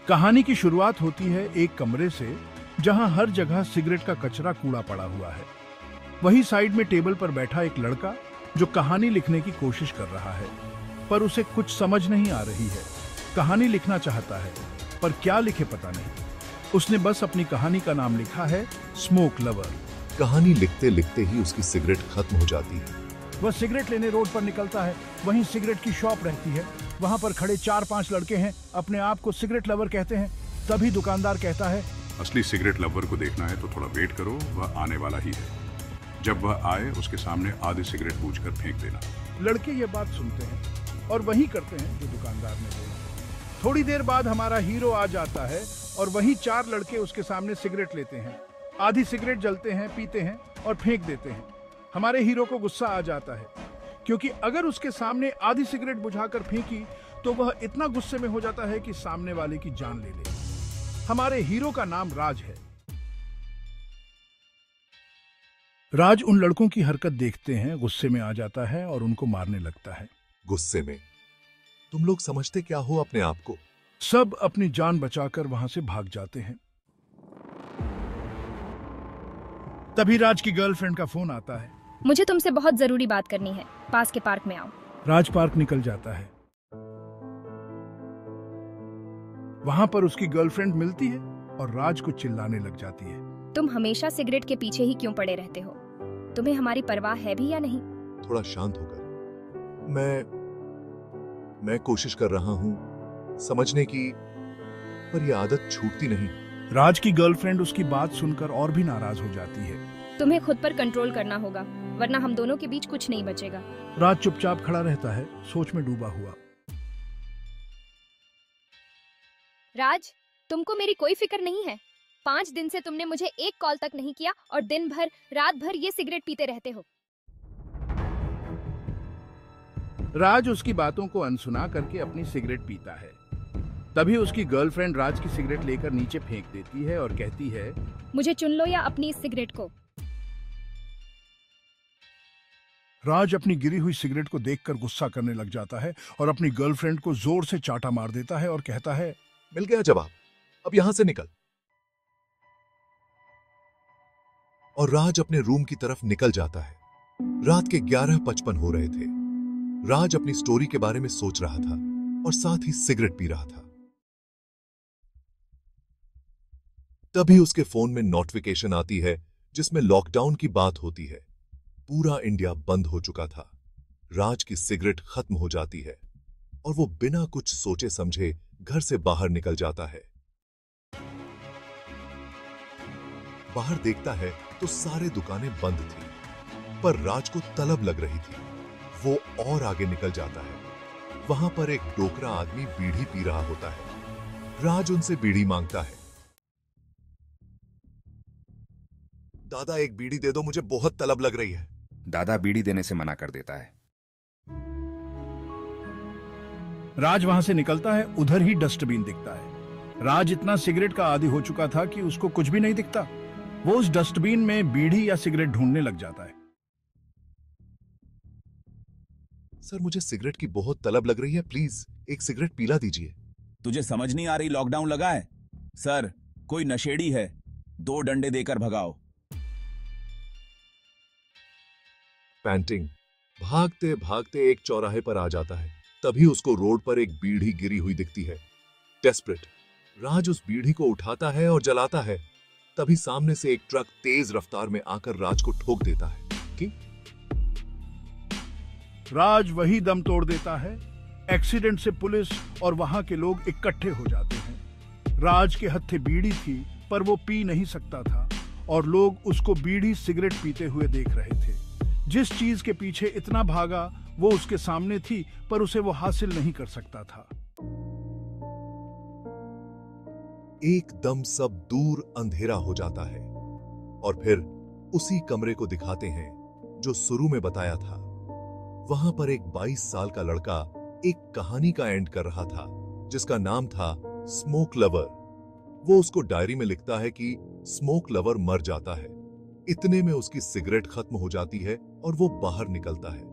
कहानी की शुरुआत होती है एक कमरे से जहां हर जगह सिगरेट का कचरा कूड़ा पड़ा हुआ है। वही साइड में टेबल पर बैठा एक लड़का जो कहानी लिखने की कोशिश कर रहा है, पर उसे कुछ समझ नहीं आ रही है। कहानी लिखना चाहता है, पर क्या लिखे पता नहीं। उसने बस अपनी कहानी का नाम लिखा है, स्मोक लवर। कहानी लिखते लिखते ही उसकी सिगरेट खत्म हो जाती है। वह सिगरेट लेने रोड पर निकलता है। वहीं सिगरेट की शॉप रहती है। वहां पर खड़े 4-5 लड़के हैं, अपने आप को सिगरेट लवर कहते हैं। तभी दुकानदार कहता है, असली सिगरेट लवर को देखना है तो थोड़ा वेट करो, वह आने वाला ही है। जब वह आए उसके सामने आधी सिगरेट बूझकर फेंक देना। लड़के ये बात सुनते हैं और वही करते हैं जो दुकानदार ने बोला। थोड़ी देर बाद हमारा हीरो आ जाता है और वही 4 लड़के उसके सामने सिगरेट लेते हैं। आधी सिगरेट जलते हैं, पीते हैं और फेंक देते हैं। हमारे हीरो को गुस्सा आ जाता है, क्योंकि अगर उसके सामने आधी सिगरेट बुझाकर फेंकी तो वह इतना गुस्से में हो जाता है कि सामने वाले की जान ले ले। हमारे हीरो का नाम राज है। राज उन लड़कों की हरकत देखते हैं, गुस्से में आ जाता है और उनको मारने लगता है। गुस्से में तुम लोग समझते क्या हो अपने आप को? सब अपनी जान बचाकर वहां से भाग जाते हैं। तभी राज की गर्लफ्रेंड का फोन आता है। मुझे तुमसे बहुत जरूरी बात करनी है, पास के पार्क में आओ। राज पार्क निकल जाता है। वहां पर उसकी गर्लफ्रेंड मिलती है और राज को चिल्लाने लग जाती है। तुम हमेशा सिगरेट के पीछे ही क्यों पड़े रहते हो? तुम्हें हमारी परवाह है भी या नहीं? थोड़ा शांत होकर। मैं कोशिश कर रहा हूं समझने की, पर यह आदत छूटती नहीं। राज की गर्लफ्रेंड उसकी बात सुनकर और भी नाराज हो जाती है। तुम्हें खुद पर कंट्रोल करना होगा, वरना हम दोनों के बीच कुछ नहीं बचेगा। राज चुपचाप खड़ा रहता है, सोच में डूबा हुआ। राज, तुमको मेरी कोई फिक्र नहीं है। 5 दिन से तुमने मुझे एक कॉल तक नहीं किया और दिन भर रात भर ये सिगरेट पीते रहते हो। राज उसकी बातों को अनसुना करके अपनी सिगरेट पीता है। तभी उसकी गर्लफ्रेंड राज की सिगरेट लेकर नीचे फेंक देती है और कहती है, मुझे चुन लो या अपनी इस सिगरेट को। राज अपनी गिरी हुई सिगरेट को देखकर गुस्सा करने लग जाता है और अपनी गर्लफ्रेंड को जोर से चाटा मार देता है और कहता है, मिल गया जवाब, अब यहां से निकल। और राज अपने रूम की तरफ निकल जाता है। रात के 11:55 हो रहे थे। राज अपनी स्टोरी के बारे में सोच रहा था और साथ ही सिगरेट पी रहा था। तभी उसके फोन में नोटिफिकेशन आती है जिसमें लॉकडाउन की बात होती है। पूरा इंडिया बंद हो चुका था। राज की सिगरेट खत्म हो जाती है और वो बिना कुछ सोचे समझे घर से बाहर निकल जाता है। बाहर देखता है तो सारे दुकानें बंद थी, पर राज को तलब लग रही थी। वो और आगे निकल जाता है। वहां पर एक डोकरा आदमी बीड़ी पी रहा होता है। राज उनसे बीड़ी मांगता है। दादा, एक बीड़ी दे दो, मुझे बहुत तलब लग रही है। दादा बीड़ी देने से मना कर देता है। राज वहां से निकलता है। उधर ही डस्टबिन दिखता है। राज इतना सिगरेट का आदी हो चुका था कि उसको कुछ भी नहीं दिखता। वो उस डस्टबिन में बीड़ी या सिगरेट ढूंढने लग जाता है। सर, मुझे सिगरेट की बहुत तलब लग रही है, प्लीज एक सिगरेट पिला दीजिए। तुझे समझ नहीं आ रही लॉकडाउन लगा है? सर, कोई नशेड़ी है, 2 डंडे देकर भगाओ। पैंटिंग भागते भागते एक चौराहे पर आ जाता है। तभी उसको रोड पर एक बीड़ी गिरी हुई दिखती है। डेस्परेट, राज उस बीड़ी को उठाता है और जलाता है। तभी सामने से एक ट्रक तेज रफ्तार में आकर राज को ठोक देता है कि राज वही दम तोड़ देता है। एक्सीडेंट से पुलिस और वहां के लोग इकट्ठे हो जाते हैं। राज के हत्थे बीड़ी थी, पर वो पी नहीं सकता था और लोग उसको बीड़ी सिगरेट पीते हुए देख रहे थे। जिस चीज के पीछे इतना भागा वो उसके सामने थी, पर उसे वो हासिल नहीं कर सकता था। एकदम सब दूर अंधेरा हो जाता है और फिर उसी कमरे को दिखाते हैं जो शुरू में बताया था। वहां पर एक 22 साल का लड़का एक कहानी का एंड कर रहा था जिसका नाम था स्मोक लवर। वो उसको डायरी में लिखता है कि स्मोक लवर मर जाता है। इतने में उसकी सिगरेट खत्म हो जाती है और वो बाहर निकलता है।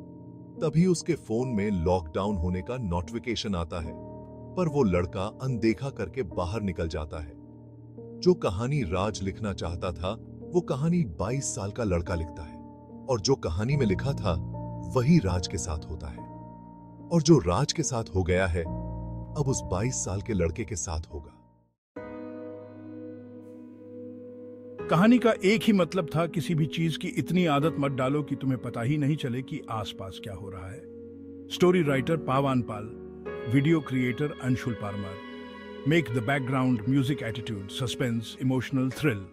तभी उसके फोन में लॉकडाउन होने का नोटिफिकेशन आता है। पर वो लड़का अनदेखा करके बाहर निकल जाता है। जो कहानी राज लिखना चाहता था वो कहानी 22 साल का लड़का लिखता है, और जो कहानी में लिखा था वही राज के साथ होता है, और जो राज के साथ हो गया है अब उस 22 साल के लड़के के साथ होगा। कहानी का एक ही मतलब था, किसी भी चीज की इतनी आदत मत डालो कि तुम्हें पता ही नहीं चले कि आसपास क्या हो रहा है। Story writer Pawan Pal, video creator Anshul Parmar. Make the background music attitude, suspense, emotional thrill.